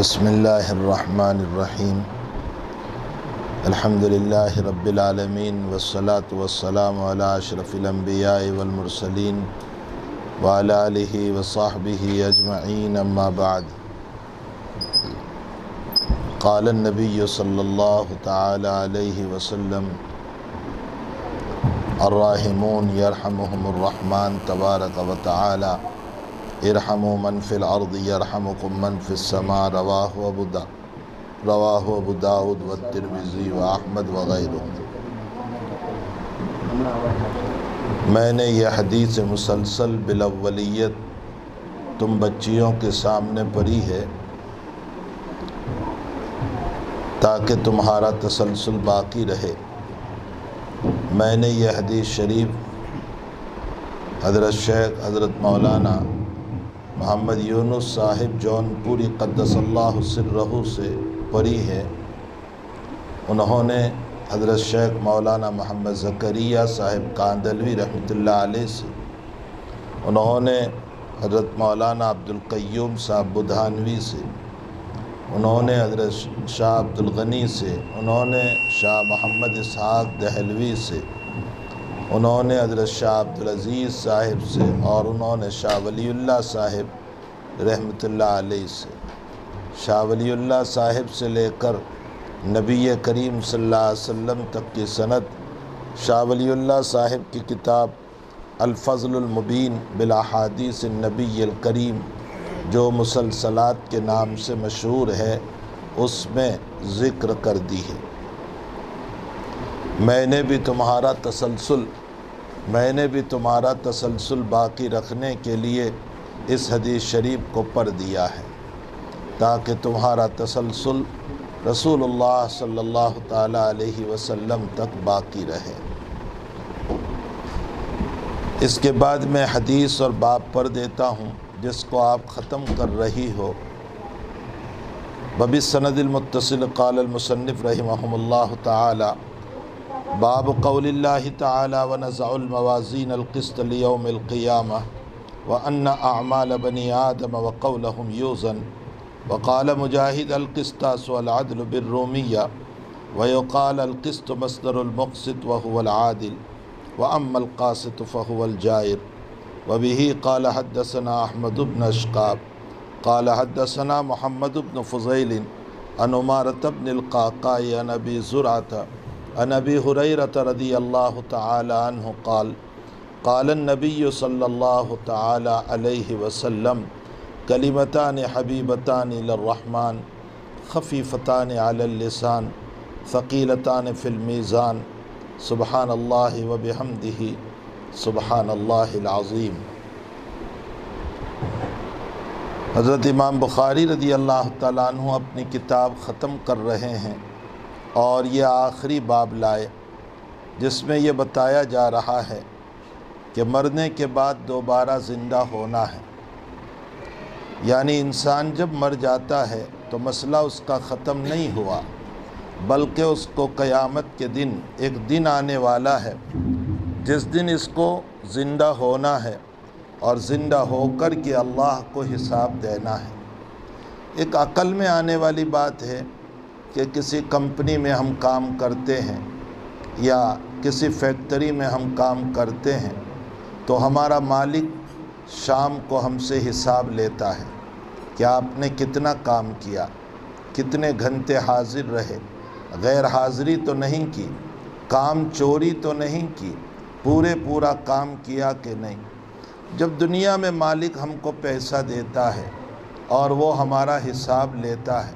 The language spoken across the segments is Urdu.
بسم اللہ الرحمن الرحیم الحمد للہ رب العالمین والصلاة والسلام علی اشرف الانبیاء والمرسلین وعلی آلہ وصحبہ اجمعین اما بعد قال النبی صلی اللہ تعالی علیہ وسلم الراحمون یرحمہم الرحمن تبارک و تعالی ارحموا من فی الارض یرحمکم من فی السماء رواہ ابو داود والترمذی واحمد وغیرہ۔ میں نے یہ حدیث مسلسل بالاولیت تم بچیوں کے سامنے پڑھی ہے تاکہ تمہارا تسلسل باقی رہے۔ میں نے یہ حدیث شریف حضرت شیخ حضرت مولانا محمد یونس صاحب جون پوری قدس اللہ سرہ سے پڑھی ہے۔ انہوں نے حضرت شیخ مولانا محمد زکریا صاحب کاندلوی رحمۃ اللہ علیہ سے، انہوں نے حضرت مولانا عبدالقیوم صاحب بدھانوی سے، انہوں نے حضرت شاہ عبدالغنی سے، انہوں نے شاہ محمد اسحاق دہلوی سے، انہوں نے حضرت شاہ عبدالعزیز صاحب سے، اور انہوں نے شاہ ولی اللہ صاحب رحمۃ اللہ علیہ سے۔ شاہ ولی اللہ صاحب سے لے کر نبی کریم صلی اللہ علیہ وسلم تک کی سند، شاہ ولی اللہ صاحب کی کتاب الفضل المبین بالاحادیث النبی الکریم جو مسلسلات کے نام سے مشہور ہے، اس میں ذکر کر دی ہے۔ میں نے بھی تمہارا تسلسل باقی رکھنے کے لیے اس حدیث شریف کو پڑھ دیا ہے تاکہ تمہارا تسلسل رسول اللہ صلی اللہ تعالی علیہ وسلم تک باقی رہے۔ اس کے بعد میں حدیث اور باب پڑھ دیتا ہوں جس کو آپ ختم کر رہی ہو۔ وبالسند المتصل قال المصنف رحمہ اللہ تعالی باب قول اللہ تعالی ونضع الموازین القسط لیوم القیامہ وان اعمال بنی آدم وقولهم یوزن وقال مجاہد القسطاس والعدل بالرومیہ ويقال القسط مصدر المقسط وهو العادل واما القاسط فهو الجائر وبه قال حدثنا احمد بن اشقاب قال حدثنا محمد بن فضیل عن عمارة بن القعقاع عن ابی زرعة عن ابی ہریرة رضی اللہ تعالی عنہ قال قال النبی صلی اللہ تعالی علیہ وسلم کلمتان حبیبتان للرحمن خفیفتان علی اللسان ثقیلتان فی المیزان سبحان اللہ وبحمدہ سبحان اللہ العظیم۔ حضرت امام بخاری رضی اللہ تعالیٰ عنہ اپنی کتاب ختم کر رہے ہیں اور یہ آخری باب لائے جس میں یہ بتایا جا رہا ہے کہ مرنے کے بعد دوبارہ زندہ ہونا ہے، یعنی انسان جب مر جاتا ہے تو مسئلہ اس کا ختم نہیں ہوا، بلکہ اس کو قیامت کے دن ایک دن آنے والا ہے جس دن اس کو زندہ ہونا ہے اور زندہ ہو کر کے اللہ کو حساب دینا ہے۔ ایک عقل میں آنے والی بات ہے کہ کسی کمپنی میں ہم کام کرتے ہیں یا کسی فیکٹری میں ہم کام کرتے ہیں تو ہمارا مالک شام کو ہم سے حساب لیتا ہے کہ آپ نے کتنا کام کیا، کتنے گھنٹے حاضر رہے، غیر حاضری تو نہیں کی، کام چوری تو نہیں کی، پورا کام کیا کہ نہیں۔ جب دنیا میں مالک ہم کو پیسہ دیتا ہے اور وہ ہمارا حساب لیتا ہے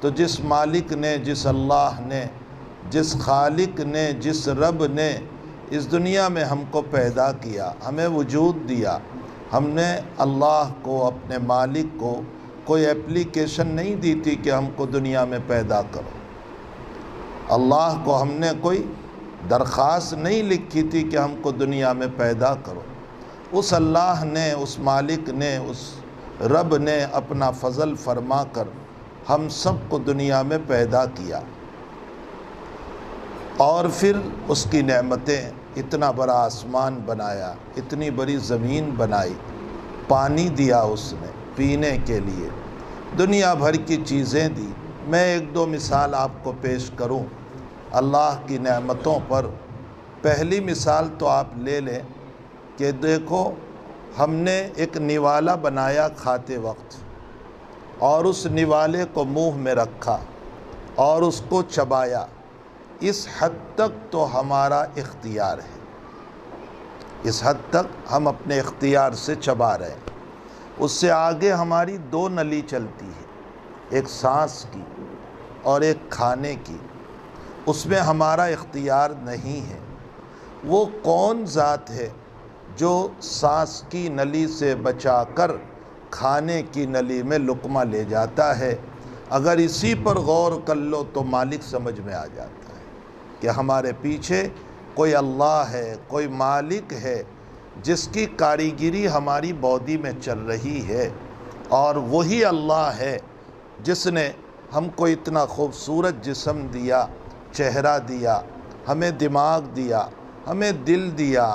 تو جس مالک نے، جس اللہ نے، جس خالق نے، جس رب نے اس دنیا میں ہم کو پیدا کیا، ہمیں وجود دیا، ہم نے اللہ کو، اپنے مالک کو کوئی اپلیکیشن نہیں دی تھی کہ ہم کو دنیا میں پیدا کرو۔ اللہ کو ہم نے کوئی درخواست نہیں لکھی تھی کہ ہم کو دنیا میں پیدا کرو۔ اس اللہ نے، اس مالک نے، اس رب نے اپنا فضل فرما کر ہم سب کو دنیا میں پیدا کیا، اور پھر اس کی نعمتیں، اتنا بڑا آسمان بنایا، اتنی بڑی زمین بنائی، پانی دیا اس نے پینے کے لیے، دنیا بھر کی چیزیں دی۔ میں ایک دو مثال آپ کو پیش کروں اللہ کی نعمتوں پر۔ پہلی مثال تو آپ لے لیں کہ دیکھو، ہم نے ایک نوالا بنایا کھاتے وقت، اور اس نوالے کو منہ میں رکھا اور اس کو چبایا، اس حد تک تو ہمارا اختیار ہے، اس حد تک ہم اپنے اختیار سے چبا رہے ہیں۔ اس سے آگے ہماری دو نلی چلتی ہے، ایک سانس کی اور ایک کھانے کی، اس میں ہمارا اختیار نہیں ہے۔ وہ کون ذات ہے جو سانس کی نلی سے بچا کر کھانے کی نلی میں لقمہ لے جاتا ہے؟ اگر اسی پر غور کر لو تو مالک سمجھ میں آ جاتا ہے کہ ہمارے پیچھے کوئی اللہ ہے، کوئی مالک ہے جس کی کاریگری ہماری باڈی میں چل رہی ہے، اور وہی اللہ ہے جس نے ہم کو اتنا خوبصورت جسم دیا، چہرہ دیا، ہمیں دماغ دیا، ہمیں دل دیا،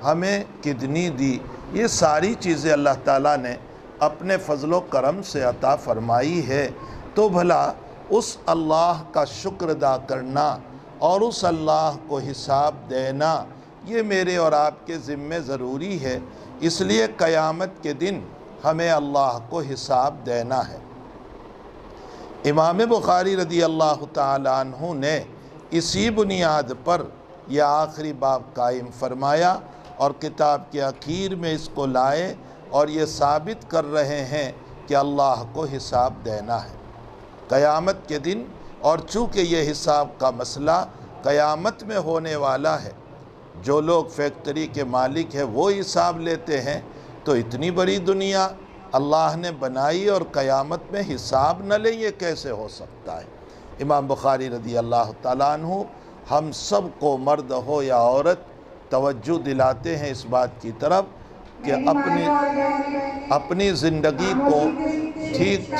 ہمیں کڈنی دی۔ یہ ساری چیزیں اللہ تعالیٰ نے اپنے فضل و کرم سے عطا فرمائی ہے، تو بھلا اس اللہ کا شکر ادا کرنا اور اس اللہ کو حساب دینا یہ میرے اور آپ کے ذمے ضروری ہے۔ اس لیے قیامت کے دن ہمیں اللہ کو حساب دینا ہے۔ امام بخاری رضی اللہ تعالیٰ عنہ نے اسی بنیاد پر یہ آخری باب قائم فرمایا، اور کتاب کے اخیر میں اس کو لائے اور یہ ثابت کر رہے ہیں کہ اللہ کو حساب دینا ہے قیامت کے دن۔ اور چونکہ یہ حساب کا مسئلہ قیامت میں ہونے والا ہے، جو لوگ فیکٹری کے مالک ہیں وہ حساب لیتے ہیں، تو اتنی بڑی دنیا اللہ نے بنائی اور قیامت میں حساب نہ لے، یہ کیسے ہو سکتا ہے؟ امام بخاری رضی اللہ تعالیٰ عنہ ہم سب کو، مرد ہو یا عورت، توجہ دلاتے ہیں اس بات کی طرف کہ اپنی زندگی کو ٹھیک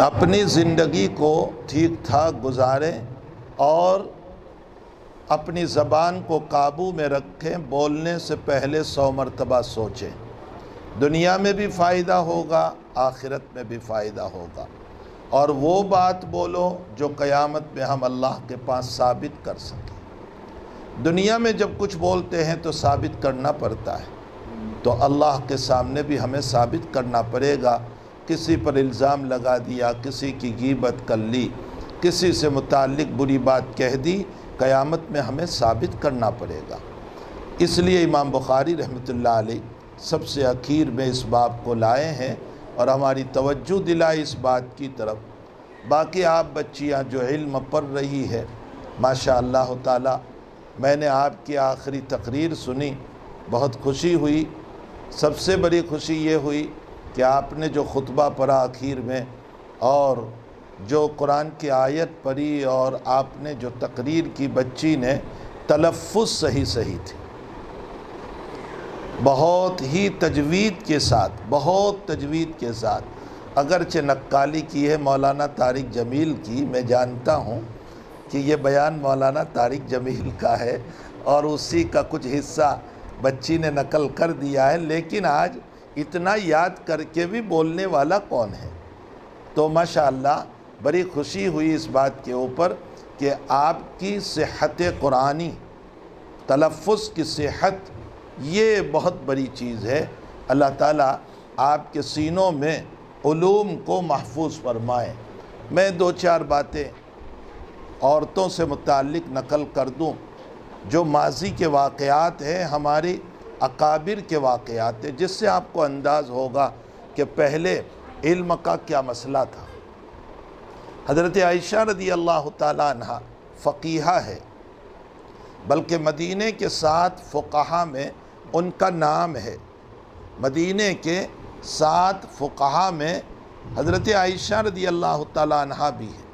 اپنی زندگی کو ٹھیک ٹھاک گزاریں اور اپنی زبان کو قابو میں رکھیں، بولنے سے پہلے 100 مرتبہ سوچیں۔ دنیا میں بھی فائدہ ہوگا، آخرت میں بھی فائدہ ہوگا، اور وہ بات بولو جو قیامت میں ہم اللہ کے پاس ثابت کر سکیں۔ دنیا میں جب کچھ بولتے ہیں تو ثابت کرنا پڑتا ہے، تو اللہ کے سامنے بھی ہمیں ثابت کرنا پڑے گا۔ کسی پر الزام لگا دیا، کسی کی غیبت کر لی، کسی سے متعلق بری بات کہہ دی، قیامت میں ہمیں ثابت کرنا پڑے گا۔ اس لیے امام بخاری رحمۃ اللہ علیہ سب سے اخیر میں اس باب کو لائے ہیں اور ہماری توجہ دلائی اس بات کی طرف۔ باقی آپ بچیاں جو علم پڑھ رہی ہے، ماشاء اللہ تعالی، میں نے آپ کی آخری تقریر سنی، بہت خوشی ہوئی۔ سب سے بڑی خوشی یہ ہوئی کہ آپ نے جو خطبہ پڑھا اخیر میں، اور جو قرآن کی آیت پڑھی، اور آپ نے جو تقریر کی، بچی نے تلفظ صحیح تھی، بہت ہی تجوید کے ساتھ، بہت تجوید کے ساتھ۔ اگرچہ نقالی کی ہے مولانا طارق جمیل کی، میں جانتا ہوں کہ یہ بیان مولانا طارق جمیل کا ہے اور اسی کا کچھ حصہ بچی نے نقل کر دیا ہے، لیکن آج اتنا یاد کر کے بھی بولنے والا کون ہے؟ تو ماشاءاللہ بڑی خوشی ہوئی اس بات کے اوپر کہ آپ کی صحت قرآنی، تلفظ کی صحت، یہ بہت بڑی چیز ہے۔ اللہ تعالیٰ آپ کے سینوں میں علوم کو محفوظ فرمائے۔ میں دو چار باتیں عورتوں سے متعلق نقل کر دوں، جو ماضی کے واقعات ہیں، ہماری اکابر کے واقعات ہیں، جس سے آپ کو انداز ہوگا کہ پہلے علم کا کیا مسئلہ تھا۔ حضرت عائشہ رضی اللہ تعالیٰ عنہ فقیہہ ہے، بلکہ مدینہ کے 7 فقہا میں ان کا نام ہے۔ مدینہ کے 7 فقہا میں حضرت عائشہ رضی اللہ تعالیٰ عنہ بھی ہے،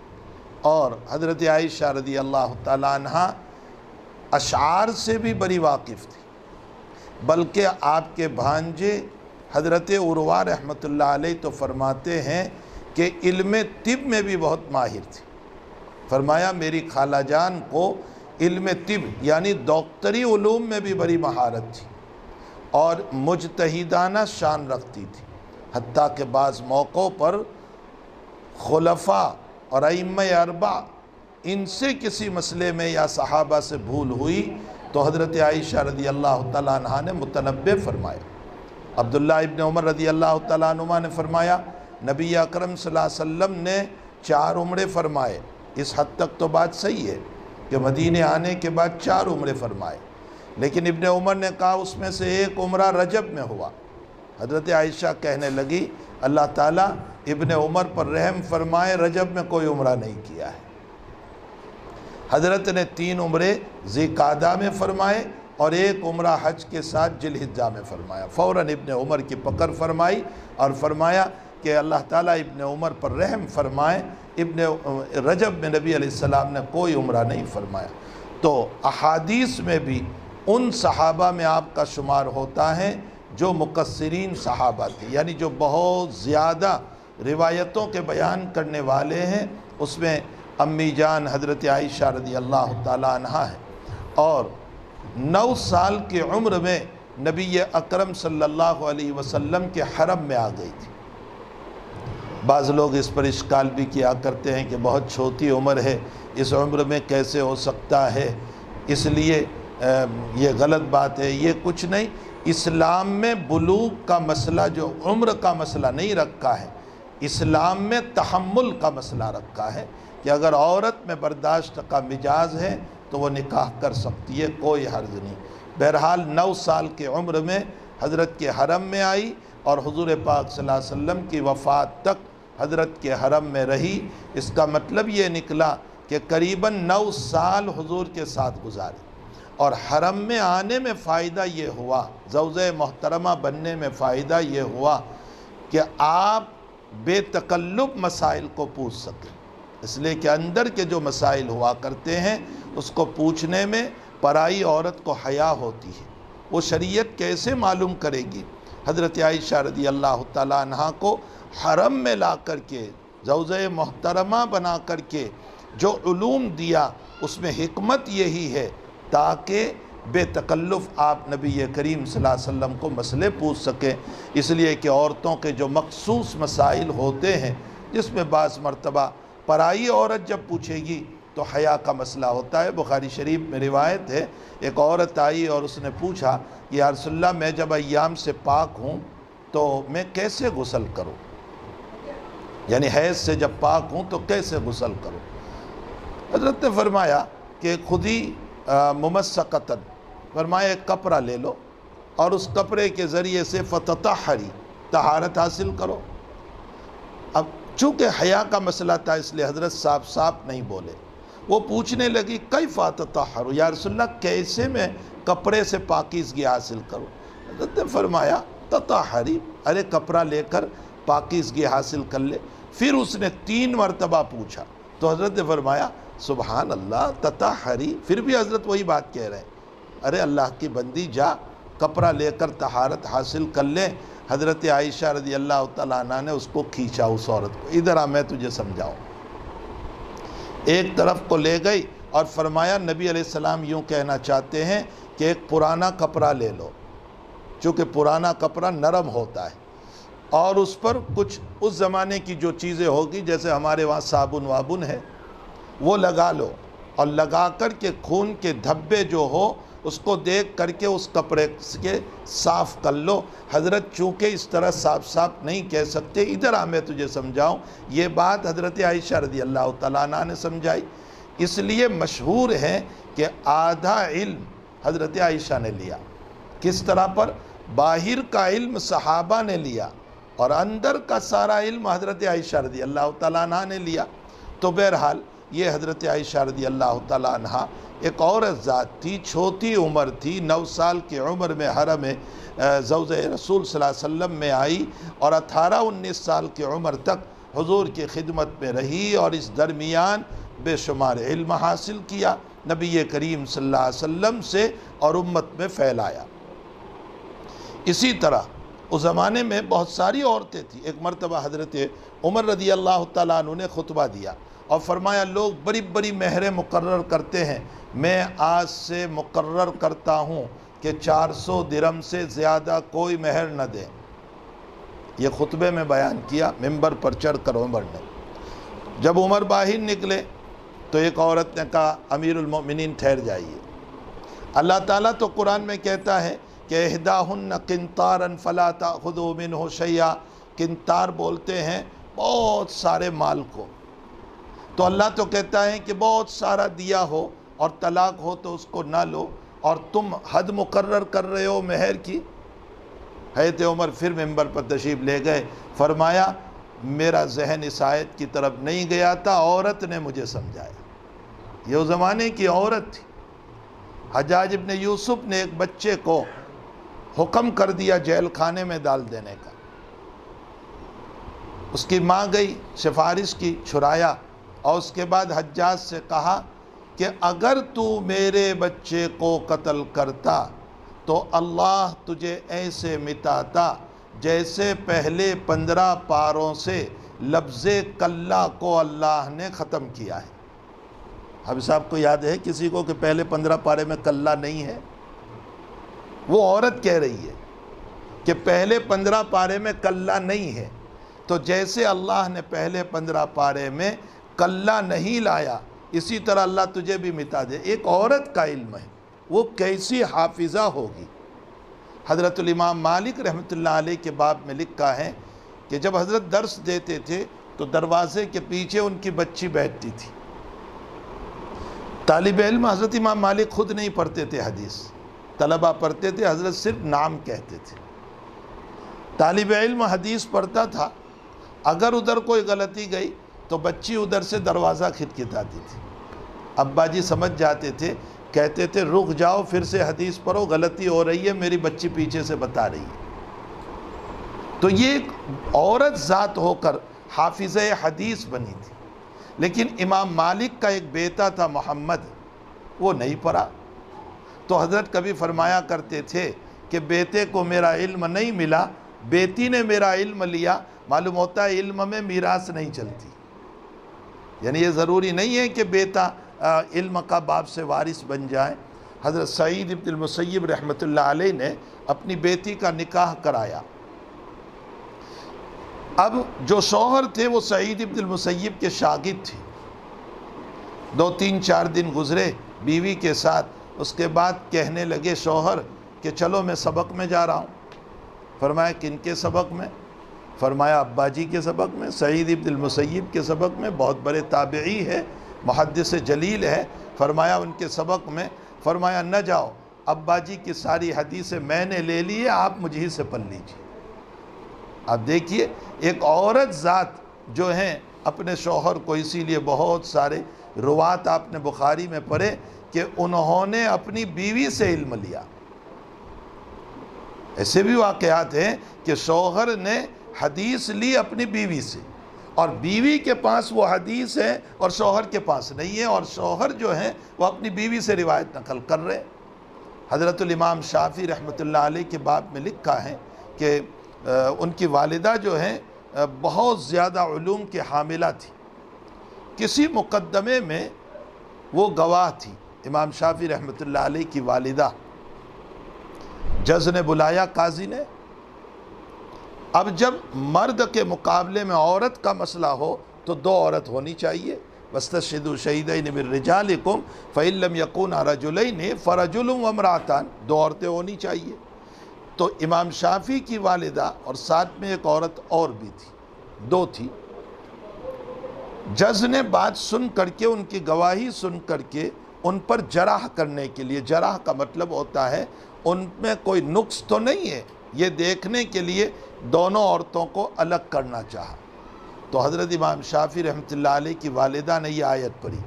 اور حضرت عائشہ رضی اللہ تعالیٰ عنہ اشعار سے بھی بڑی واقف تھی، بلکہ آپ کے بھانجے حضرت عروہ رحمۃ اللہ علیہ تو فرماتے ہیں کہ علم طب میں بھی بہت ماہر تھی۔ فرمایا میری خالہ جان کو علم طب یعنی ڈاکٹری علوم میں بھی بڑی مہارت تھی اور مجتہدانہ شان رکھتی تھی، حتیٰ کہ بعض موقعوں پر خلفاء اور ائمہ اربعہ ان سے کسی مسئلے میں یا صحابہ سے بھول ہوئی تو حضرت عائشہ رضی اللہ تعالیٰ عنہ نے متنبہ فرمایا۔ عبداللہ ابن عمر رضی اللہ تعالیٰ عنہ نے فرمایا نبی اکرم صلی اللہ علیہ وسلم نے 4 عمرے فرمائے۔ اس حد تک تو بات صحیح ہے کہ مدینے آنے کے بعد 4 عمرے فرمائے، لیکن ابن عمر نے کہا اس میں سے 1 عمرہ رجب میں ہوا۔ حضرت عائشہ کہنے لگی اللہ تعالیٰ ابن عمر پر رحم فرمائے، رجب میں کوئی عمرہ نہیں کیا ہے۔ حضرت نے 3 عمرے ذی قعدہ میں فرمائے اور 1 عمرہ حج کے ساتھ ذی الحجہ میں فرمایا۔ فوراً ابن عمر کی پکڑ فرمائی اور فرمایا کہ اللہ تعالیٰ ابن عمر پر رحم فرمائے، رجب میں نبی علیہ السلام نے کوئی عمرہ نہیں فرمایا۔ تو احادیث میں بھی ان صحابہ میں آپ کا شمار ہوتا ہے جو مقصرین صحابہ تھے، یعنی جو بہت زیادہ روایتوں کے بیان کرنے والے ہیں۔ اس میں امی جان حضرت عائشہ رضی اللہ تعالیٰ عنہ ہے، اور 9 سال کی عمر میں نبی اکرم صلی اللہ علیہ وسلم کے حرم میں آ گئی تھی۔ بعض لوگ اس پر اشکال بھی کیا کرتے ہیں کہ بہت چھوٹی عمر ہے، اس عمر میں کیسے ہو سکتا ہے، اس لیے یہ غلط بات ہے۔ یہ کچھ نہیں، اسلام میں بلوغ کا مسئلہ جو عمر کا مسئلہ نہیں رکھا ہے، اسلام میں تحمل کا مسئلہ رکھا ہے کہ اگر عورت میں برداشت کا مزاج ہے تو وہ نکاح کر سکتی ہے، کوئی حرج نہیں۔ بہرحال 9 سال کی عمر میں حضرت کے حرم میں آئی اور حضور پاک صلی اللہ علیہ وسلم کی وفات تک حضرت کے حرم میں رہی۔ اس کا مطلب یہ نکلا کہ قریباً 9 سال حضور کے ساتھ گزارے، اور حرم میں آنے میں فائدہ یہ ہوا، زوجہ محترمہ بننے میں فائدہ یہ ہوا کہ آپ بے تکلف مسائل کو پوچھ سکیں، اس لیے کہ اندر کے جو مسائل ہوا کرتے ہیں اس کو پوچھنے میں پرائی عورت کو حیا ہوتی ہے، وہ شریعت کیسے معلوم کرے گی۔ حضرت عائشہ رضی اللہ تعالیٰ عنہ کو حرم میں لا کر کے زوجہ محترمہ بنا کر کے جو علوم دیا اس میں حکمت یہی ہے تاکہ بے تکلف آپ نبی کریم صلی اللہ علیہ وسلم کو مسئلے پوچھ سکیں، اس لیے کہ عورتوں کے جو مخصوص مسائل ہوتے ہیں جس میں بعض مرتبہ پرائی عورت جب پوچھے گی تو حیا کا مسئلہ ہوتا ہے۔ بخاری شریف میں روایت ہے، ایک عورت آئی اور اس نے پوچھا یا رسول اللہ میں جب ایام سے پاک ہوں تو میں کیسے غسل کروں، یعنی حیض سے جب پاک ہوں تو کیسے غسل کروں۔ حضرت نے فرمایا کہ خود ہی ممسقتاً، فرمایا ایک کپڑا لے لو اور اس کپڑے کے ذریعے سے فتطہری، طہارت حاصل کرو۔ اب چونکہ حیا کا مسئلہ تھا اس لیے حضرت صاف نہیں بولے، وہ پوچھنے لگی کیف اتطہر، یا رسول اللہ کیسے میں کپڑے سے پاکیزگی حاصل کروں۔ حضرت نے فرمایا تطہری، ارے کپڑا لے کر پاکیزگی حاصل کر لے۔ پھر اس نے 3 مرتبہ پوچھا تو حضرت نے فرمایا سبحان اللہ تطہری، پھر بھی حضرت وہی بات کہہ رہے ہیں، ارے اللہ کی بندی جا کپڑا لے کر طہارت حاصل کر لے۔ حضرت عائشہ رضی اللہ تعالیٰ عنہ نے اس کو کھینچا، اس عورت کو، ادھر آ میں تجھے سمجھاؤں۔ ایک طرف کو لے گئی اور فرمایا نبی علیہ السلام یوں کہنا چاہتے ہیں کہ ایک پرانا کپڑا لے لو، چونکہ پرانا کپڑا نرم ہوتا ہے، اور اس پر کچھ اس زمانے کی جو چیزیں ہوگی جیسے ہمارے وہاں صابن وابن ہے وہ لگا لو، اور لگا کر کے خون کے دھبے جو ہو اس کو دیکھ کر کے اس کپڑے کے صاف کر لو۔ حضرت چونکہ اس طرح صاف نہیں کہہ سکتے، ادھر آ میں تجھے سمجھاؤں، یہ بات حضرت عائشہ رضی اللہ تعالیٰ عنہ نے سمجھائی۔ اس لیے مشہور ہے کہ آدھا علم حضرت عائشہ نے لیا، کس طرح پر، باہر کا علم صحابہ نے لیا اور اندر کا سارا علم حضرت عائشہ رضی اللہ تعالیٰ عنہ نے لیا۔ تو بہرحال یہ حضرت عائشہ رضی اللہ تعالیٰ عنہ ایک عورت ذات تھی، چھوٹی عمر تھی، 9 سال کی عمر میں حرم زوجہ رسول صلی اللہ علیہ وسلم میں آئی اور 18-19 سال کی عمر تک حضور کی خدمت میں رہی، اور اس درمیان بے شمار علم حاصل کیا نبی کریم صلی اللہ علیہ وسلم سے اور امت میں پھیلایا۔ اسی طرح اس زمانے میں بہت ساری عورتیں تھیں۔ ایک مرتبہ حضرت عمر رضی اللہ تعالیٰ عنہ نے خطبہ دیا اور فرمایا لوگ بڑی بڑی مہریں مقرر کرتے ہیں، میں آج سے مقرر کرتا ہوں کہ 400 درہم سے زیادہ کوئی مہر نہ دے۔ یہ خطبے میں بیان کیا ممبر پر چڑھ کر عمر نے۔ جب عمر باہر نکلے تو ایک عورت نے کہا امیر المؤمنین ٹھہر جائیے، اللہ تعالیٰ تو قرآن میں کہتا ہے کہ احداہن قنطارا فلا تأخذوا منہ شیئا، قنطار بولتے ہیں بہت سارے مال کو، تو اللہ تو کہتا ہے کہ بہت سارا دیا ہو اور طلاق ہو تو اس کو نہ لو، اور تم حد مقرر کر رہے ہو مہر کی۔ حضرت عمر پھر ممبر پر تشریف لے گئے، فرمایا میرا ذہن اس آیت کی طرف نہیں گیا تھا، عورت نے مجھے سمجھایا۔ یہ اس زمانے کی عورت تھی۔ حجاج ابن یوسف نے ایک بچے کو حکم کر دیا جیل خانے میں ڈال دینے کا، اس کی ماں گئی سفارش کی، چھڑایا، اور اس کے بعد حجاج سے کہا کہ اگر تو میرے بچے کو قتل کرتا تو اللہ تجھے ایسے مٹاتا جیسے پہلے 15 پاروں سے لفظ کلا کو اللہ نے ختم کیا ہے۔ حافظ صاحب کو یاد ہے کسی کو کہ پہلے 15 پارے میں کلا نہیں ہے؟ وہ عورت کہہ رہی ہے کہ پہلے 15 پارے میں کلا نہیں ہے، تو جیسے اللہ نے پہلے 15 پارے میں کلا نہیں لایا اسی طرح اللہ تجھے بھی مٹا دے۔ ایک عورت کا علم ہے، وہ کیسی حافظہ ہوگی۔ حضرت الامام مالک رحمۃ اللہ علیہ کے باب میں لکھا ہے کہ جب حضرت درس دیتے تھے تو دروازے کے پیچھے ان کی بچی بیٹھتی تھی۔ طالب علم حضرت امام مالک خود نہیں پڑھتے تھے حدیث، طلبہ پڑھتے تھے، حضرت صرف نام کہتے تھے۔ طالب علم حدیث پڑھتا تھا، اگر ادھر کوئی غلطی گئی تو بچی ادھر سے دروازہ کھٹکھٹاتی تھی، ابا جی سمجھ جاتے تھے، کہتے تھے رک جاؤ پھر سے حدیث پڑھو، غلطی ہو رہی ہے، میری بچی پیچھے سے بتا رہی ہے۔ تو یہ ایک عورت ذات ہو کر حافظہ حدیث بنی تھی۔ لیکن امام مالک کا ایک بیٹا تھا محمد، وہ نہیں پڑھا، تو حضرت کبھی فرمایا کرتے تھے کہ بیٹے کو میرا علم نہیں ملا، بیٹی نے میرا علم لیا۔ معلوم ہوتا ہے علم میں میراث نہیں چلتی، یعنی یہ ضروری نہیں ہے کہ بیٹا علم کا باب سے وارث بن جائے۔ حضرت سعید ابن المسیب رحمۃ اللہ علیہ نے اپنی بیٹی کا نکاح کرایا۔ اب جو شوہر تھے وہ سعید ابن المسیب کے شاگرد تھے۔ 2-3-4 دن گزرے بیوی کے ساتھ، اس کے بعد کہنے لگے شوہر کہ چلو میں سبق میں جا رہا ہوں۔ فرمایا کن کے سبق میں؟ فرمایا ابا جی کے سبق میں، سعید ابن المسیب کے سبق میں، بہت بڑے تابعی ہے، محدث جلیل ہے۔ فرمایا ان کے سبق میں، فرمایا نہ جاؤ، ابا جی کی ساری حدیثیں میں نے لے لی ہے، آپ مجھے سے پڑھ لیجیے۔ اب دیکھیے ایک عورت ذات جو ہیں اپنے شوہر کو، اسی لیے بہت سارے روات آپ نے بخاری میں پڑھے کہ انہوں نے اپنی بیوی سے علم لیا۔ ایسے بھی واقعات ہیں کہ شوہر نے حدیث لی اپنی بیوی سے، اور بیوی کے پاس وہ حدیث ہے اور شوہر کے پاس نہیں ہے، اور شوہر جو ہیں وہ اپنی بیوی سے روایت نقل کر رہے ہیں۔ حضرت الامام شافعی رحمۃ اللہ علیہ کے باب میں لکھا ہے کہ ان کی والدہ جو ہیں بہت زیادہ علوم کے حاملہ تھی۔ کسی مقدمے میں وہ گواہ تھی، امام شافعی رحمۃ اللہ علیہ کی والدہ۔ جج نے بلایا قاضی نے، اب جب مرد کے مقابلے میں عورت کا مسئلہ ہو تو 2 عورت ہونی چاہیے، وَاسْتَشْهِدُوا شَهِيدَيْنِ مِن رِجَالِكُمْ فَإِن لَّمْ يَكُونَا رَجُلَيْنِ فَرَجُلٌ وَامْرَأَتَانِ، 2 عورتیں ہونی چاہیے۔ تو امام شافعی کی والدہ اور ساتھ میں ایک عورت اور بھی تھی، 2 تھی۔ جج نے بات سن کر کے، ان کی گواہی سن کر کے ان پر جرح کرنے کے لیے، جرح کا مطلب ہوتا ہے ان میں کوئی نقص تو نہیں ہے، یہ دیکھنے کے لیے دونوں عورتوں کو الگ کرنا چاہا۔ تو حضرت امام شافعی رحمۃ اللہ علیہ کی والدہ نے یہ آیت پڑھی،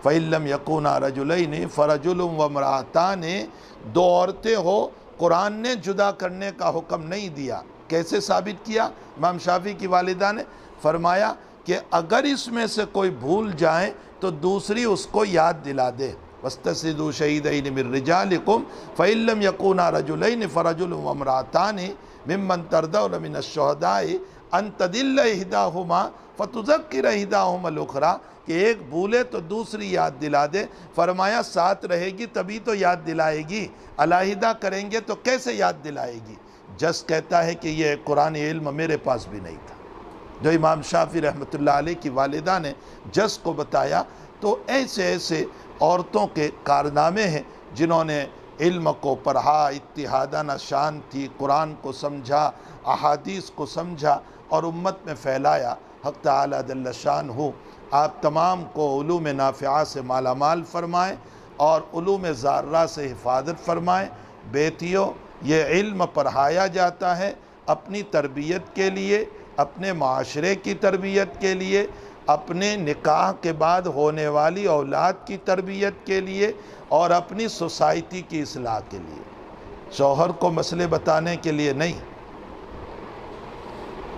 فَإِن لَّمْ يَكُونَا رَجُلَيْنِ فَرَجُلٌ وَامْرَأَتَانِ، 2 عورتیں ہو، قرآن نے جدا کرنے کا حکم نہیں دیا۔ کیسے ثابت کیا امام شافعی کی والدہ نے؟ فرمایا کہ اگر اس میں سے کوئی بھول جائیں تو دوسری اس کو یاد دلا دے، وَاسْتَشْهِدُوا شَهِيدَيْنِ مِن رِجَالِكُمْ فَإِن لَّمْ يَكُونَا رَجُلَيْنِ فَرَجُلٌ وَامْرَأَتَانِ مِمَّن تَرْضَوْنَ مِنَ الشُّهَدَاءِ أَن تَضِلَّ إِحْدَاهُمَا فَتُذَكِّرَ إِحْدَاهُمَا الْأُخْرَىٰ، کہ ایک بھولے تو دوسری یاد دلا دے۔ فرمایا ساتھ رہے گی تبھی تو یاد دلائے گی، علیحدہ کریں گے تو کیسے یاد دلائے گی؟ جس کہتا ہے کہ یہ قرآن علم میرے پاس بھی نہیں تھا۔ جو امام شافعی رحمۃ اللہ علیہ کی والدہ نے جس کو بتایا، تو ایسے ایسے عورتوں کے کارنامے ہیں جنہوں نے علم کو پڑھا، اتحادانہ شان تھی، قرآن کو سمجھا، احادیث کو سمجھا اور امت میں پھیلایا۔ حق تعالی جل شانہ آپ تمام کو علوم نافعہ سے مالا مال فرمائیں اور علوم ضارہ سے حفاظت فرمائیں۔ بیٹیوں، یہ علم پڑھایا جاتا ہے اپنی تربیت کے لیے، اپنے معاشرے کی تربیت کے لیے، اپنے نکاح کے بعد ہونے والی اولاد کی تربیت کے لیے اور اپنی سوسائٹی کی اصلاح کے لیے، شوہر کو مسئلے بتانے کے لیے نہیں۔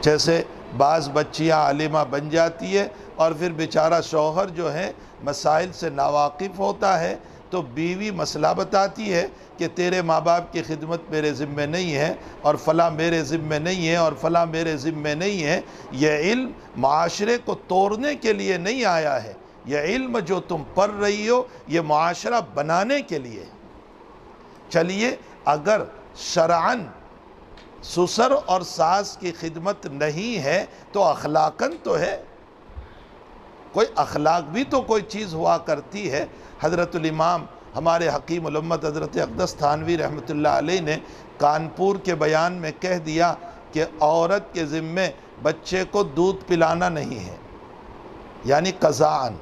جیسے بعض بچیاں عالمہ بن جاتی ہے اور پھر بیچارہ شوہر جو ہے مسائل سے ناواقف ہوتا ہے، تو بیوی مسئلہ بتاتی ہے کہ تیرے ماں باپ کی خدمت میرے ذمہ نہیں ہے اور فلاں میرے ذمہ نہیں ہے اور فلاں میرے ذمہ نہیں ہے۔ یہ علم معاشرے کو توڑنے کے لیے نہیں آیا ہے، یہ علم جو تم پڑھ رہی ہو یہ معاشرہ بنانے کے لیے۔ چلیے، اگر شرعاً سسر اور ساس کی خدمت نہیں ہے تو اخلاقاً تو ہے، کوئی اخلاق بھی تو کوئی چیز ہوا کرتی ہے۔ حضرت الامام ہمارے حکیم الامت حضرت اقدس تھانوی رحمۃ اللہ علیہ نے کانپور کے بیان میں کہہ دیا کہ عورت کے ذمے بچے کو دودھ پلانا نہیں ہے، یعنی قضاءً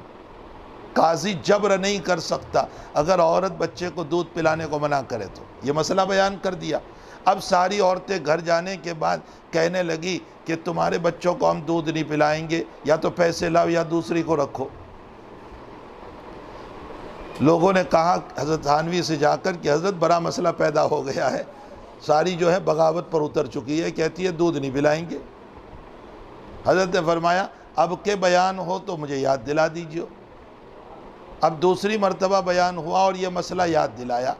قاضی جبر نہیں کر سکتا اگر عورت بچے کو دودھ پلانے کو منع کرے تو۔ یہ مسئلہ بیان کر دیا۔ اب ساری عورتیں گھر جانے کے بعد کہنے لگی کہ تمہارے بچوں کو ہم دودھ نہیں پلائیں گے، یا تو پیسے لاؤ یا دوسری کو رکھو۔ لوگوں نے کہا حضرت تھانوی سے جا کر کہ حضرت بڑا مسئلہ پیدا ہو گیا ہے، ساری جو ہے بغاوت پر اتر چکی ہے، کہتی ہے دودھ نہیں پلائیں گے۔ حضرت نے فرمایا اب کے بیان ہو تو مجھے یاد دلا دیجیے۔ اب دوسری مرتبہ بیان ہوا اور یہ مسئلہ یاد دلایا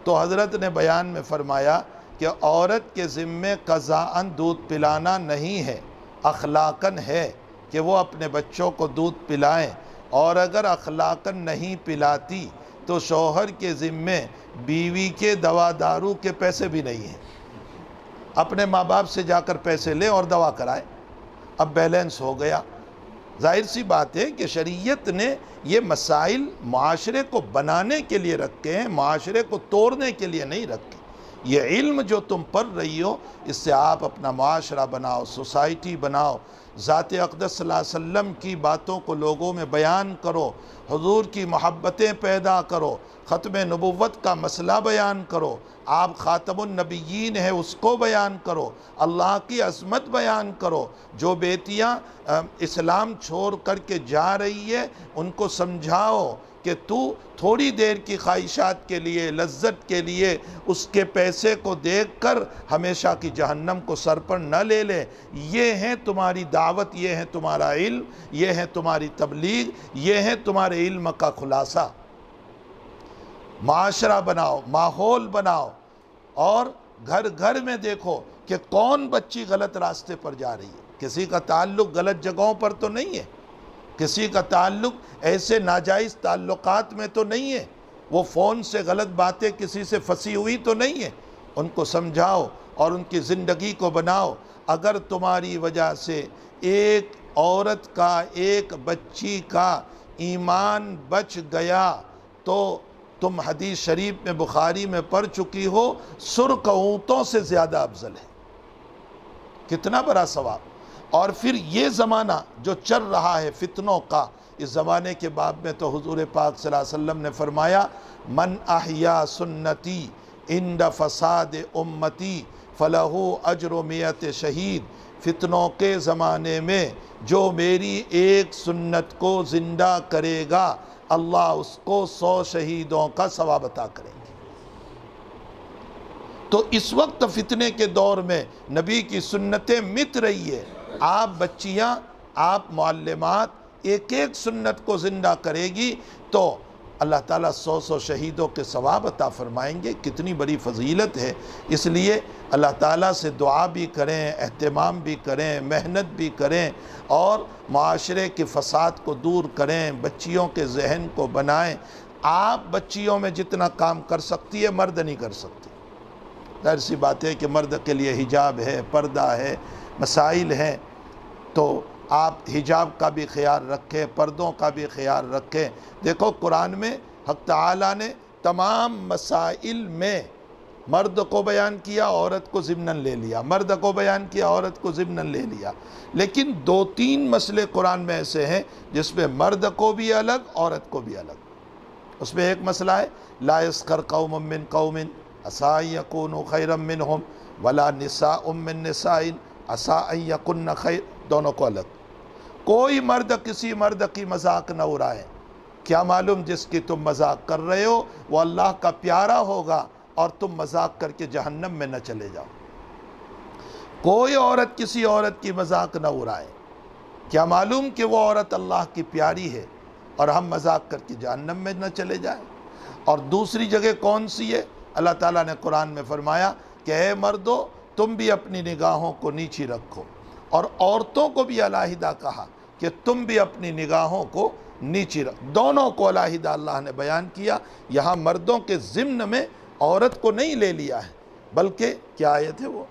تو حضرت نے بیان میں فرمایا کہ عورت کے ذمے قضاءً دودھ پلانا نہیں ہے، اخلاقاً ہے کہ وہ اپنے بچوں کو دودھ پلائیں، اور اگر اخلاقاً نہیں پلاتی تو شوہر کے ذمے بیوی کے دوا دارو کے پیسے بھی نہیں ہیں، اپنے ماں باپ سے جا کر پیسے لے اور دوا کرائے۔ اب بیلنس ہو گیا۔ ظاہر سی بات ہے کہ شریعت نے یہ مسائل معاشرے کو بنانے کے لیے رکھے ہیں، معاشرے کو توڑنے کے لیے نہیں رکھے۔ یہ علم جو تم پڑھ رہی ہو اس سے آپ اپنا معاشرہ بناؤ، سوسائٹی بناؤ، ذات اقدس صلی اللہ علیہ وسلم کی باتوں کو لوگوں میں بیان کرو، حضور کی محبتیں پیدا کرو، ختم نبوت کا مسئلہ بیان کرو، آپ خاتم النبیین ہیں اس کو بیان کرو، اللہ کی عظمت بیان کرو۔ جو بیٹیاں اسلام چھوڑ کر کے جا رہی ہے ان کو سمجھاؤ کہ تو تھوڑی دیر کی خواہشات کے لیے، لذت کے لیے اس کے پیسے کو دیکھ کر ہمیشہ کی جہنم کو سر پر نہ لے لے۔ یہ ہے تمہاری دعوت، یہ ہے تمہارا علم، یہ ہے تمہاری تبلیغ، یہ ہے تمہارے علم کا خلاصہ۔ معاشرہ بناؤ، ماحول بناؤ، اور گھر گھر میں دیکھو کہ کون بچی غلط راستے پر جا رہی ہے۔ کسی کا تعلق غلط جگہوں پر تو نہیں ہے، کسی کا تعلق ایسے ناجائز تعلقات میں تو نہیں ہے، وہ فون سے غلط باتیں کسی سے پھنسی ہوئی تو نہیں ہے۔ ان کو سمجھاؤ اور ان کی زندگی کو بناؤ۔ اگر تمہاری وجہ سے ایک عورت کا، ایک بچی کا ایمان بچ گیا تو تم حدیث شریف میں بخاری میں پڑھ چکی ہو، سرخ اونٹوں سے زیادہ افضل ہے۔ کتنا بڑا ثواب۔ اور پھر یہ زمانہ جو چل رہا ہے فتنوں کا، اس زمانے کے باب میں تو حضور پاک صلی اللہ علیہ وسلم نے فرمایا من احیا سنتی عند فساد امتی فلہ اجر 100 شہید۔ فتنوں کے زمانے میں جو میری ایک سنت کو زندہ کرے گا اللہ اس کو 100 شہیدوں کا ثواب عطا کریں گے۔ تو اس وقت فتنے کے دور میں نبی کی سنتیں مٹ رہی ہے۔ آپ بچیاں، آپ معلمات ایک ایک سنت کو زندہ کرے گی تو اللہ تعالیٰ 100 شہیدوں کے ثواب عطا فرمائیں گے۔ کتنی بڑی فضیلت ہے، اس لیے اللہ تعالیٰ سے دعا بھی کریں، اہتمام بھی کریں، محنت بھی کریں، اور معاشرے کے فساد کو دور کریں، بچیوں کے ذہن کو بنائیں۔ آپ بچیوں میں جتنا کام کر سکتی ہے مرد نہیں کر سکتی۔ ظاہر سی بات ہے کہ مرد کے لیے حجاب ہے، پردہ ہے، مسائل ہیں، تو آپ حجاب کا بھی خیال رکھیں، پردوں کا بھی خیال رکھیں۔ دیکھو قرآن میں حق تعالیٰ نے تمام مسائل میں مرد کو بیان کیا، عورت کو ضمناً لے لیا، مرد کو بیان کیا، عورت کو ضمناً لے لیا، لیکن 2-3 مسئلے قرآن میں ایسے ہیں جس میں مرد کو بھی الگ، عورت کو بھی الگ۔ اس میں ایک مسئلہ ہے لا یسخر قوم من قوم عسیٰ ان یکونوا خیرا منہم ولا نساء من نساء عسیٰ ان یکن خیر، دونوں کو الگ۔ کوئی مرد کسی مرد کی مذاق نہ اڑائے، کیا معلوم جس کی تم مذاق کر رہے ہو وہ اللہ کا پیارا ہوگا اور تم مذاق کر کے جہنم میں نہ چلے جاؤ۔ کوئی عورت کسی عورت کی مذاق نہ اڑائے، کیا معلوم کہ وہ عورت اللہ کی پیاری ہے اور ہم مذاق کر کے جہنم میں نہ چلے جائیں۔ اور دوسری جگہ کون سی ہے؟ اللہ تعالیٰ نے قرآن میں فرمایا کہ اے مردو تم بھی اپنی نگاہوں کو نیچی رکھو، اور عورتوں کو بھی علیحدہ کہا کہ تم بھی اپنی نگاہوں کو نیچی رکھو۔ دونوں کو علیحدہ اللہ نے بیان کیا، یہاں مردوں کے ضمن میں عورت کو نہیں لے لیا ہے، بلکہ کیا آیت ہے وہ؟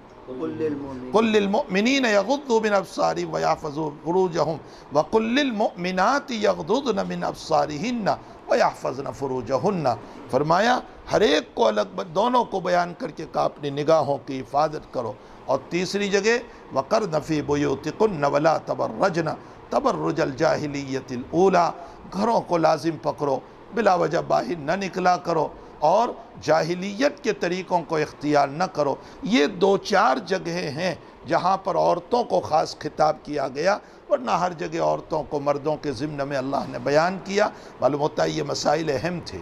قل للمؤمنین یغضوا من ابصارہم ویحفظوا فروجہم وقل للمؤمنات یغضضن من ابصارہن ویحفظن فروجہن۔ فرمایا ہر ایک کو الگ، دونوں کو بیان کر کے کہا اپنی نگاہوں کی حفاظت کرو۔ اور تیسری جگہ وقرن فی بیوتکن ولا تبرجن تبرج الجاہلیت الاولی، گھروں کو لازم پکڑو، بلا وجہ باہر نہ نکلا کرو اور جاہلیت کے طریقوں کو اختیار نہ کرو۔ یہ 2-4 جگہیں ہیں جہاں پر عورتوں کو خاص خطاب کیا گیا، ورنہ ہر جگہ عورتوں کو مردوں کے ضمن میں اللہ نے بیان کیا۔ معلوم ہوتا ہے یہ مسائل اہم تھے،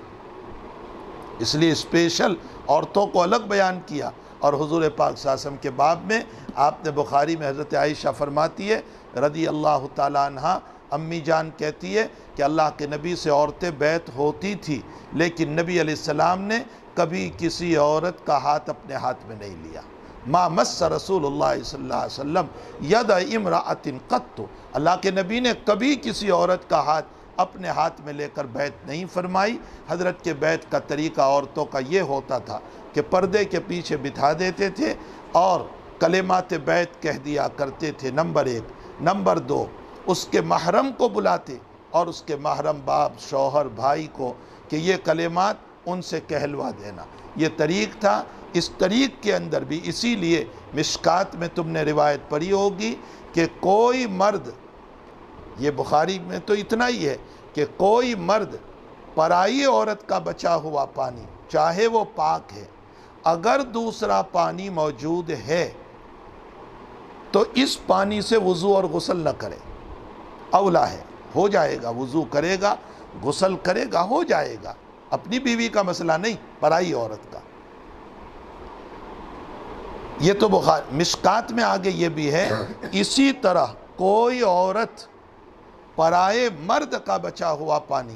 اس لیے اسپیشل عورتوں کو الگ بیان کیا۔ اور حضور پاک صلی اللہ علیہ وسلم کے باب میں آپ نے بخاری میں حضرت عائشہ فرماتی ہے رضی اللہ تعالیٰ عنہ، امی جان کہتی ہے کہ اللہ کے نبی سے عورتیں بیعت ہوتی تھی، لیکن نبی علیہ السلام نے کبھی کسی عورت کا ہاتھ اپنے ہاتھ میں نہیں لیا۔ ما مس رسول اللہ صلی اللہ علیہ وسلم ید امرأۃ قط، اللہ کے نبی نے کبھی کسی عورت کا ہاتھ اپنے ہاتھ میں لے کر بیعت نہیں فرمائی۔ حضرت کے بیعت کا طریقہ عورتوں کا یہ ہوتا تھا کہ پردے کے پیچھے بٹھا دیتے تھے اور کلمات بیعت کہہ دیا کرتے تھے، نمبر 1۔ نمبر 2، اس کے محرم کو بلاتے اور اس کے محرم باپ، شوہر، بھائی کو کہ یہ کلمات ان سے کہلوا دینا، یہ طریق تھا۔ اس طریق کے اندر بھی اسی لیے مشکات میں تم نے روایت پڑھی ہوگی کہ کوئی مرد، یہ بخاری میں تو اتنا ہی ہے کہ کوئی مرد پرائی عورت کا بچا ہوا پانی، چاہے وہ پاک ہے، اگر دوسرا پانی موجود ہے تو اس پانی سے وضو اور غسل نہ کرے، اولا ہے، ہو جائے گا، وضو کرے گا، غسل کرے گا، ہو جائے گا۔ اپنی بیوی کا مسئلہ نہیں، پرائی عورت کا۔ یہ تو بخاری مشکات میں آگے یہ بھی ہے، اسی طرح کوئی عورت پرائے مرد کا بچا ہوا پانی،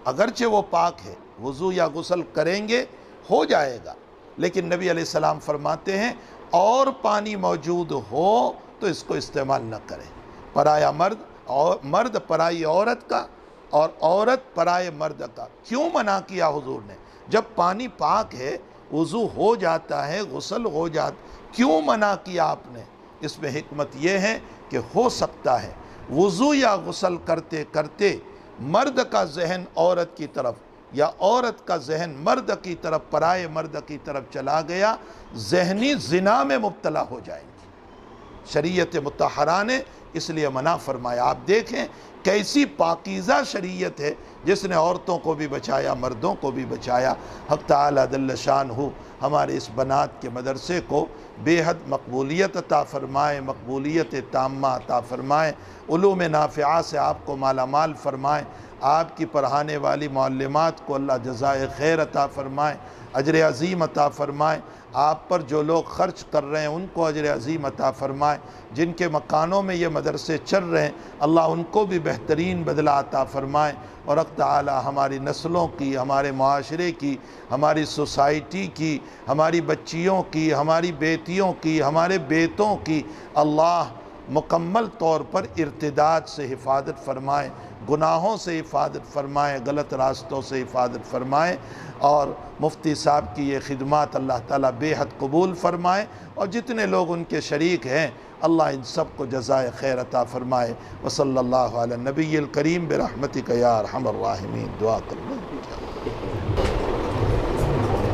اگرچہ وہ پاک ہے، وضو یا غسل کریں گے، ہو جائے گا، لیکن نبی علیہ السلام فرماتے ہیں اور پانی موجود ہو تو اس کو استعمال نہ کریں۔ پرایا مرد پرائی عورت کا اور عورت پرائے مرد کا کیوں منع کیا حضور نے؟ جب پانی پاک ہے، وضو ہو جاتا ہے، غسل ہو جاتا، کیوں منع کیا آپ نے؟ اس میں حکمت یہ ہے کہ ہو سکتا ہے وضو یا غسل کرتے کرتے مرد کا ذہن عورت کی طرف یا عورت کا ذہن مرد کی طرف، پرائے مرد کی طرف چلا گیا، ذہنی زنا میں مبتلا ہو جائیں گی۔ شریعت مطہرہ نے اس لیے منع فرمایا۔ آپ دیکھیں کیسی پاکیزہ شریعت ہے جس نے عورتوں کو بھی بچایا، مردوں کو بھی بچایا۔ حق تعالیٰ جل شانہ ہمارے اس بنات کے مدرسے کو بے حد مقبولیت عطا فرمائے، مقبولیت تامہ عطا فرمائے، علوم نافعہ سے آپ کو مالا مال فرمائے۔ آپ کی پڑھانے والی معلمات کو اللہ جزائے خیر عطا فرمائے، اجر عظیم عطا فرمائے۔ آپ پر جو لوگ خرچ کر رہے ہیں ان کو اجر عظیم عطا فرمائے۔ جن کے مکانوں میں یہ مدرسے چل رہے ہیں اللہ ان کو بھی بہترین بدلہ عطا فرمائے، اور حق تعالی ہماری نسلوں کی، ہمارے معاشرے کی، ہماری سوسائٹی کی، ہماری بچیوں کی، ہماری بیٹیوں کی، ہمارے بیٹوں کی اللہ مکمل طور پر ارتداد سے حفاظت فرمائے، گناہوں سے حفاظت فرمائے، غلط راستوں سے حفاظت فرمائے، اور مفتی صاحب کی یہ خدمات اللہ تعالیٰ بے حد قبول فرمائے، اور جتنے لوگ ان کے شریک ہیں اللہ ان سب کو جزائے خیر عطا فرمائے۔ وصلی اللہ علی النبی الکریم برحمتک یا ارحم الراحمین۔ دعا کرنا۔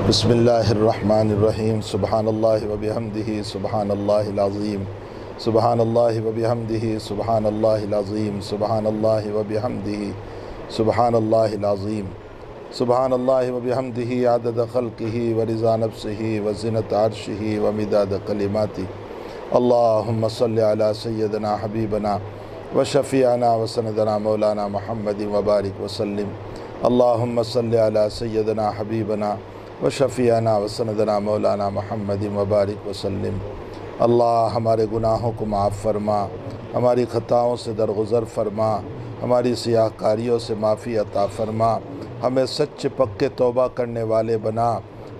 بسم اللہ الرحمن الرحیم۔ سبحان اللہ وبحمدہ سبحان اللہ العظیم، سبحان اللہ وبحمدہ سبحان اللہ العظیم، سبحان اللہ وبحمدہ سبحان اللہ العظیم، سبحان اللہ وبحمدہ عدد خلقہ ورضا نفسہ وزنۃ عرشہ ومداد کلماتہ۔ اللہم صلی علی سیدنا حبیبنا وشفیعنا وسندنا مولانا محمد وبارک وسلم۔ اللہم صلی علی سیدنا حبیبنا وشفیعنا وسندنا مولانا محمد وبارک وسلم۔ اللہ ہمارے گناہوں کو معاف فرما، ہماری خطاؤں سے درگزر فرما، ہماری سیاہ کاریوں سے معافی عطا فرما، ہمیں سچے پکے توبہ کرنے والے بنا۔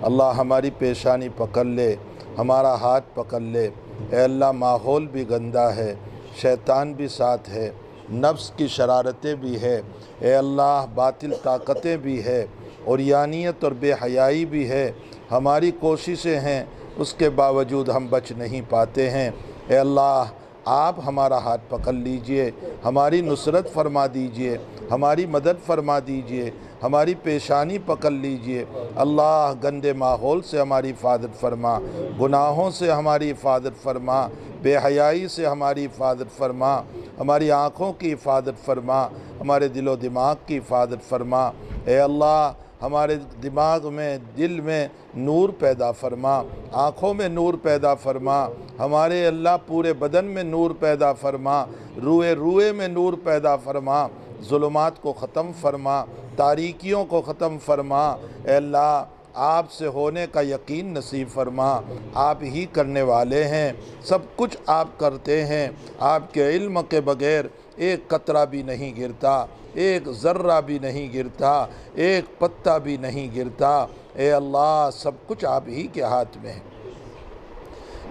اللہ ہماری پیشانی پکڑ لے، ہمارا ہاتھ پکڑ لے۔ اے اللہ ماحول بھی گندہ ہے، شیطان بھی ساتھ ہے، نفس کی شرارتیں بھی ہے، اے اللہ باطل طاقتیں بھی ہے، عریانیت اور بے حیائی بھی ہے، ہماری کوششیں ہیں اس کے باوجود ہم بچ نہیں پاتے ہیں۔ اے اللہ آپ ہمارا ہاتھ پکڑ لیجئے، ہماری نصرت فرما دیجئے، ہماری مدد فرما دیجئے، ہماری پیشانی پکڑ لیجئے۔ اللہ گندے ماحول سے ہماری حفاظت فرما، گناہوں سے ہماری حفاظت فرما، بے حیائی سے ہماری حفاظت فرما، ہماری آنکھوں کی حفاظت فرما، ہمارے دل و دماغ کی حفاظت فرما۔ اے اللہ ہمارے دماغ میں، دل میں نور پیدا فرما، آنکھوں میں نور پیدا فرما، ہمارے اللہ پورے بدن میں نور پیدا فرما، روئے میں نور پیدا فرما، ظلمات کو ختم فرما، تاریکیوں کو ختم فرما۔ اے اللہ آپ سے ہونے کا یقین نصیب فرما، آپ ہی کرنے والے ہیں، سب کچھ آپ کرتے ہیں، آپ کے علم کے بغیر ایک قطرہ بھی نہیں گرتا، ایک ذرہ بھی نہیں گرتا، ایک پتا بھی نہیں گرتا۔ اے اللہ سب کچھ آپ ہی کے ہاتھ میں ہے۔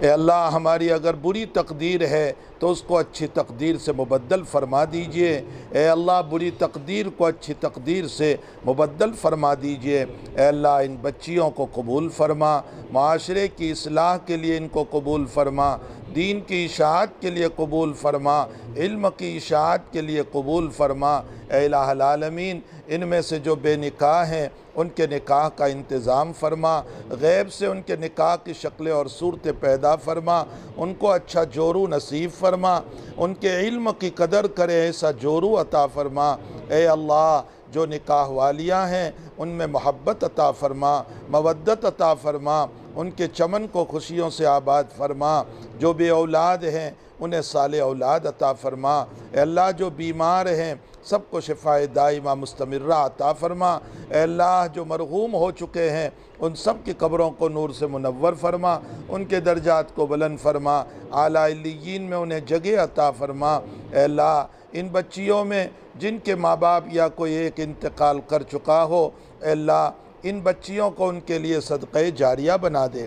اے اللہ ہماری اگر بری تقدیر ہے تو اس کو اچھی تقدیر سے مبدل فرما دیجئے۔ اے اللہ بری تقدیر کو اچھی تقدیر سے مبدل فرما دیجئے۔ اے اللہ ان بچیوں کو قبول فرما، معاشرے کی اصلاح کے لیے ان کو قبول فرما، دین کی اشاعت کے لیے قبول فرما، علم کی اشاعت کے لیے قبول فرما۔ اے الہ العالمین ان میں سے جو بے نکاح ہیں ان کے نکاح کا انتظام فرما، غیب سے ان کے نکاح کی شکلیں اور صورتیں پیدا فرما، ان کو اچھا جورو نصیب فرما، ان کے علم کی قدر کرے ایسا جورو عطا فرما۔ اے اللہ جو نکاح والیاں ہیں ان میں محبت عطا فرما، مودت عطا فرما، ان کے چمن کو خوشیوں سے آباد فرما۔ جو بے اولاد ہیں انہیں صالح اولاد عطا فرما۔ اے اللہ جو بیمار ہیں سب کو شفائے دائمہ مستمرہ عطا فرما۔ اے اللہ جو مرحوم ہو چکے ہیں ان سب کی قبروں کو نور سے منور فرما، ان کے درجات کو بلند فرما، اعلیٰ علیین میں انہیں جگہ عطا فرما۔ اے اللہ ان بچیوں میں جن کے ماں باپ یا کوئی ایک انتقال کر چکا ہو، اے اللہ ان بچیوں کو ان کے لیے صدقہ جاریہ بنا دے۔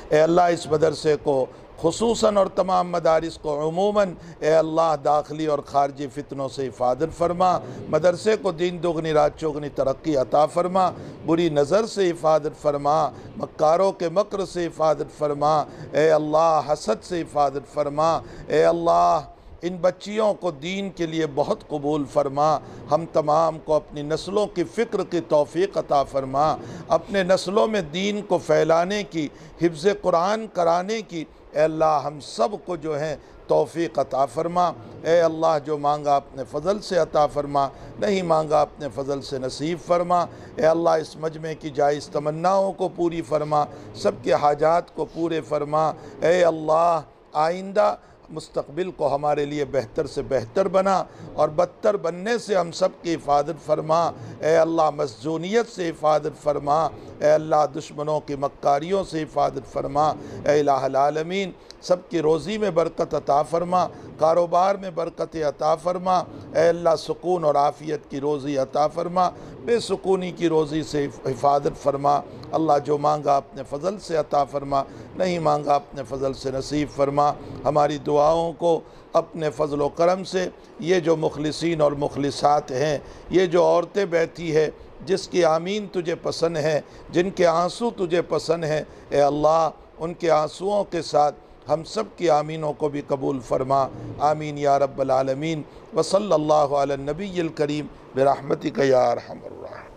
اے اللہ اس مدرسے کو خصوصاً اور تمام مدارس کو عموماً اے اللہ داخلی اور خارجی فتنوں سے حفاظت فرما، مدرسے کو دین دگنی رات چوگنی ترقی عطا فرما، بری نظر سے حفاظت فرما، مکاروں کے مکر سے حفاظت فرما، اے اللہ حسد سے حفاظت فرما۔ اے اللہ ان بچیوں کو دین کے لیے بہت قبول فرما، ہم تمام کو اپنی نسلوں کی فکر کی توفیق عطا فرما، اپنے نسلوں میں دین کو پھیلانے کی، حفظ قرآن کرانے کی اے اللہ ہم سب کو جو ہے توفیق عطا فرما۔ اے اللہ جو مانگا اپنے فضل سے عطا فرما، نہیں مانگا اپنے فضل سے نصیب فرما۔ اے اللہ اس مجمع کی جائز تمناؤں کو پوری فرما، سب کے حاجات کو پورے فرما۔ اے اللہ آئندہ مستقبل کو ہمارے لیے بہتر سے بہتر بنا، اور بدتر بننے سے ہم سب کی حفاظت فرما۔ اے اللہ مسجونیت سے حفاظت فرما، اے اللہ دشمنوں کی مکاریوں سے حفاظت فرما، اے الہ العالمین سب کی روزی میں برکت عطا فرما، کاروبار میں برکت عطا فرما، اے اللہ سکون اور عافیت کی روزی عطا فرما، بے سکونی کی روزی سے حفاظت فرما۔ اللہ جو مانگا اپنے فضل سے عطا فرما، نہیں مانگا اپنے فضل سے نصیب فرما۔ ہماری دعاؤں کو اپنے فضل و کرم سے، یہ جو مخلصین اور مخلصات ہیں، یہ جو عورتیں بیٹھی ہے جس کی آمین تجھے پسند ہے، جن کے آنسو تجھے پسند ہیں، اے اللہ ان کے آنسوؤں کے ساتھ ہم سب کی آمینوں کو بھی قبول فرما۔ آمین یا رب العالمین۔ وصلی اللہ علی النبی الکریم برحمتک یا ارحم الراحمین۔